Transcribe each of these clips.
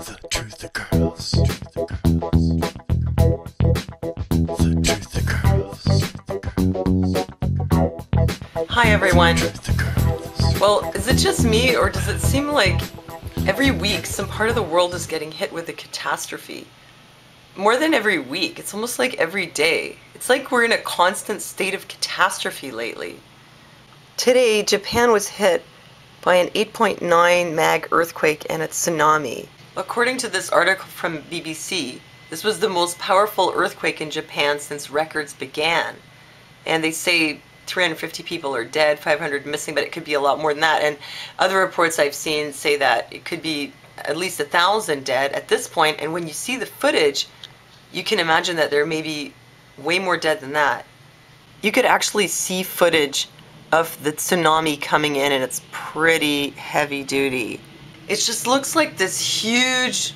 The truth occurs. The truth occurs. Hi everyone. The truth occurs. Well, is it just me, or does it seem like every week some part of the world is getting hit with a catastrophe? More than every week, it's almost like every day. It's like we're in a constant state of catastrophe lately. Today, Japan was hit by an 8.9 mag earthquake and a tsunami. According to this article from BBC, this was the most powerful earthquake in Japan since records began. And they say 350 people are dead, 500 missing, but it could be a lot more than that. And other reports I've seen say that it could be at least 1,000 dead at this point. And when you see the footage, you can imagine that there may be way more dead than that. You could actually see footage of the tsunami coming in, and it's pretty heavy duty. It just looks like this huge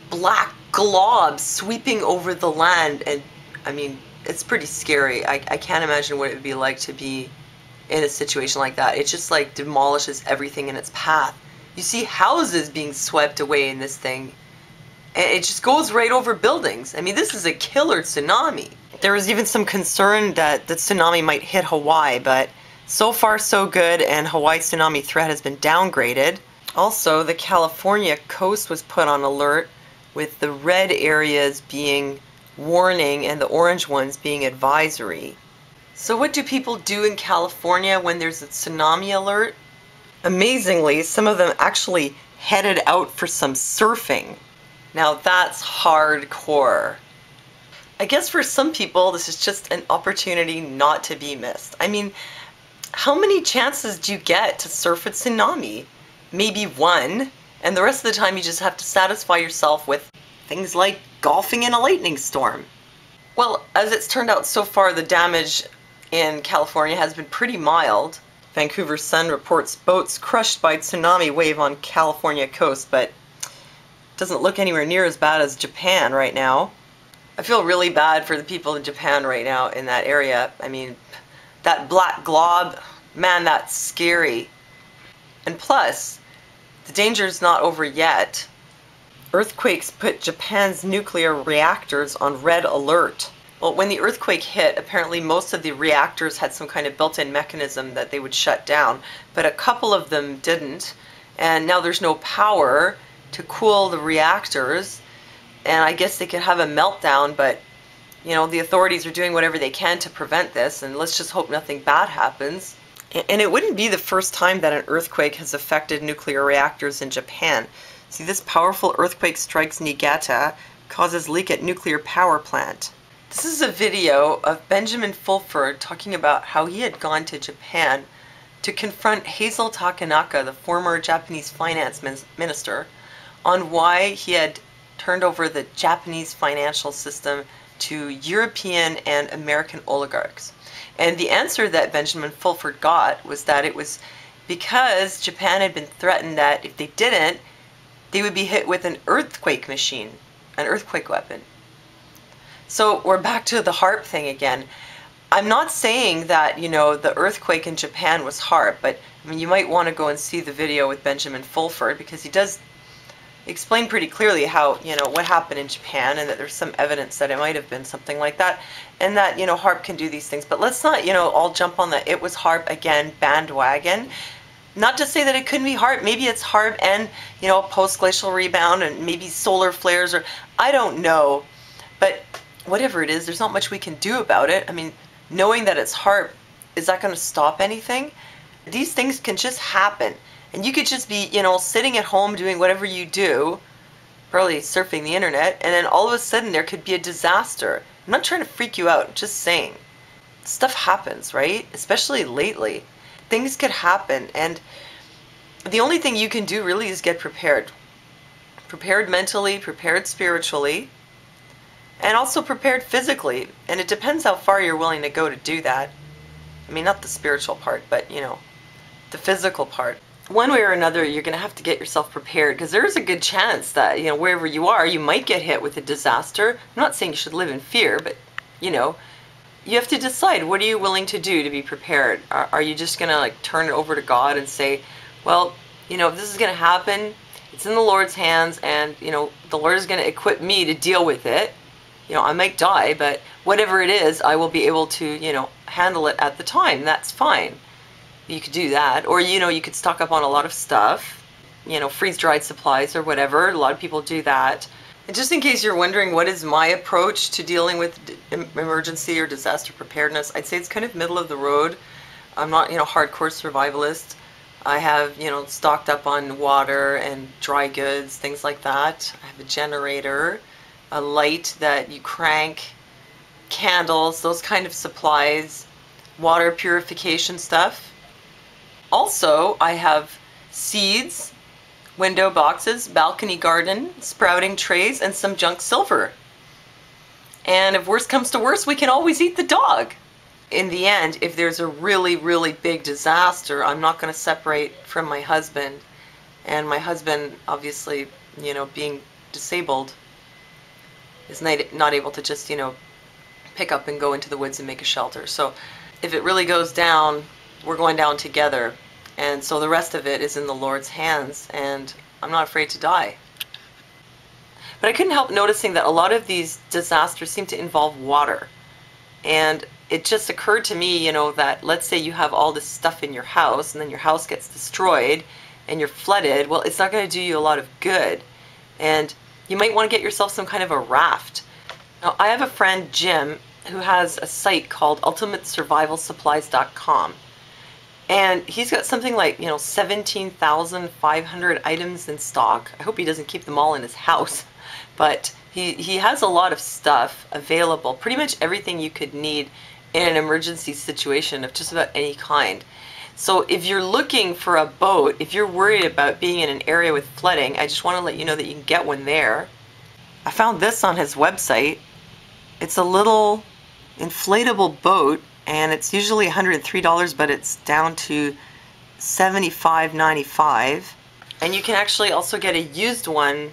black glob sweeping over the land, and I mean, it's pretty scary. I can't imagine what it would be like to be in a situation like that. It just like demolishes everything in its path. You see houses being swept away in this thing, and it just goes right over buildings. I mean, this is a killer tsunami. There was even some concern that the tsunami might hit Hawaii, but so far so good, and Hawaii's tsunami threat has been downgraded. Also, the California coast was put on alert, with the red areas being warning and the orange ones being advisory. So what do people do in California when there's a tsunami alert? Amazingly, some of them actually headed out for some surfing. Now that's hardcore. I guess for some people this is just an opportunity not to be missed. I mean, how many chances do you get to surf a tsunami? Maybe one, and the rest of the time you just have to satisfy yourself with things like golfing in a lightning storm. Well, as it's turned out so far, the damage in California has been pretty mild. Vancouver Sun reports boats crushed by tsunami wave on California coast, but doesn't look anywhere near as bad as Japan right now. I feel really bad for the people in Japan right now in that area. I mean, that black glob, man, that's scary. And plus, the danger's not over yet. Earthquakes put Japan's nuclear reactors on red alert. Well, when the earthquake hit, apparently most of the reactors had some kind of built-in mechanism that they would shut down, but a couple of them didn't, and now there's no power to cool the reactors, and I guess they could have a meltdown, but you know, the authorities are doing whatever they can to prevent this, and let's just hope nothing bad happens. And it wouldn't be the first time that an earthquake has affected nuclear reactors in Japan. See, this powerful earthquake strikes Niigata, causes leak at nuclear power plant. This is a video of Benjamin Fulford talking about how he had gone to Japan to confront Hazel Takanaka, the former Japanese finance minister, on why he had turned over the Japanese financial system to European and American oligarchs. And the answer that Benjamin Fulford got was that it was because Japan had been threatened that if they didn't, they would be hit with an earthquake machine, an earthquake weapon. So we're back to the HAARP thing again. I'm not saying that, you know, the earthquake in Japan was HAARP, but I mean, you might want to go and see the video with Benjamin Fulford, because he does explain pretty clearly how, you know, what happened in Japan, and that there's some evidence that it might have been something like that, and that, you know, HAARP can do these things. But let's not, you know, all jump on the it was HAARP again bandwagon. Not to say that it couldn't be HAARP. Maybe it's HAARP and, you know, post-glacial rebound, and maybe solar flares, or I don't know. But whatever it is, there's not much we can do about it. I mean, knowing that it's HAARP, is that going to stop anything? These things can just happen. And you could just be, you know, sitting at home doing whatever you do, probably surfing the internet, and then all of a sudden there could be a disaster. I'm not trying to freak you out, I'm just saying. Stuff happens, right? Especially lately. Things could happen, and the only thing you can do really is get prepared. Prepared mentally, prepared spiritually, and also prepared physically. And it depends how far you're willing to go to do that. I mean, not the spiritual part, but, you know, the physical part. One way or another, you're going to have to get yourself prepared, because there is a good chance that, you know, wherever you are, you might get hit with a disaster. I'm not saying you should live in fear, but, you know, you have to decide, what are you willing to do to be prepared? Are you just going to like turn it over to God and say, well, you know, if this is going to happen, It's in the Lord's hands, and, you know, the Lord is going to equip me to deal with it. You know, I might die, but whatever it is, I will be able to, you know, handle it at the time. That's fine. You could do that. Or, you know, you could stock up on a lot of stuff, you know, freeze-dried supplies or whatever. A lot of people do that. And just in case you're wondering what is my approach to dealing with emergency or disaster preparedness, I'd say it's kind of middle of the road. I'm not, you know, hardcore survivalist. I have, you know, stocked up on water and dry goods, things like that. I have a generator, a light that you crank, candles, those kind of supplies, water purification stuff. Also, I have seeds, window boxes, balcony garden, sprouting trays, and some junk silver. And if worst comes to worst, we can always eat the dog. In the end, if there's a really, really big disaster, I'm not going to separate from my husband. And my husband, obviously, you know, being disabled, is not able to just, you know, pick up and go into the woods and make a shelter. So if it really goes down, we're going down together. And so the rest of it is in the Lord's hands, and I'm not afraid to die. But I couldn't help noticing that a lot of these disasters seem to involve water. And it just occurred to me, you know, that let's say you have all this stuff in your house and then your house gets destroyed and you're flooded. Well, it's not going to do you a lot of good. And you might want to get yourself some kind of a raft. Now, I have a friend, Jim, who has a site called ultimatesurvivalsupplies.com. And he's got something like, you know, 17,500 items in stock. I hope he doesn't keep them all in his house. But he has a lot of stuff available, pretty much everything you could need in an emergency situation of just about any kind. So if you're looking for a boat, if you're worried about being in an area with flooding, I just want to let you know that you can get one there. I found this on his website. It's a little inflatable boat, and it's usually $103, but it's down to $75.95. And you can actually also get a used one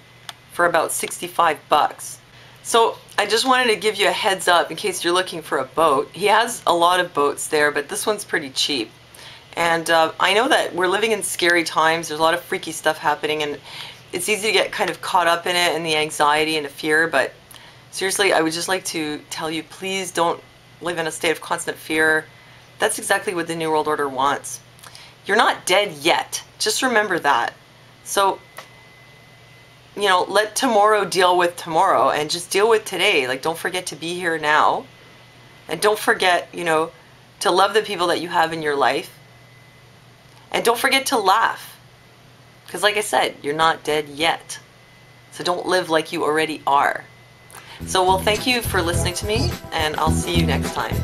for about 65 bucks. So I just wanted to give you a heads up in case you're looking for a boat. He has a lot of boats there, but this one's pretty cheap. And I know that we're living in scary times. There's a lot of freaky stuff happening, and it's easy to get kind of caught up in it and the anxiety and the fear. But seriously, I would just like to tell you, please don't live in a state of constant fear. That's exactly what the New World Order wants. You're not dead yet. Just remember that. So, you know, let tomorrow deal with tomorrow and just deal with today. Like, don't forget to be here now. And don't forget, you know, to love the people that you have in your life. And don't forget to laugh. Because like I said, you're not dead yet. So don't live like you already are. So, well, thank you for listening to me, and I'll see you next time.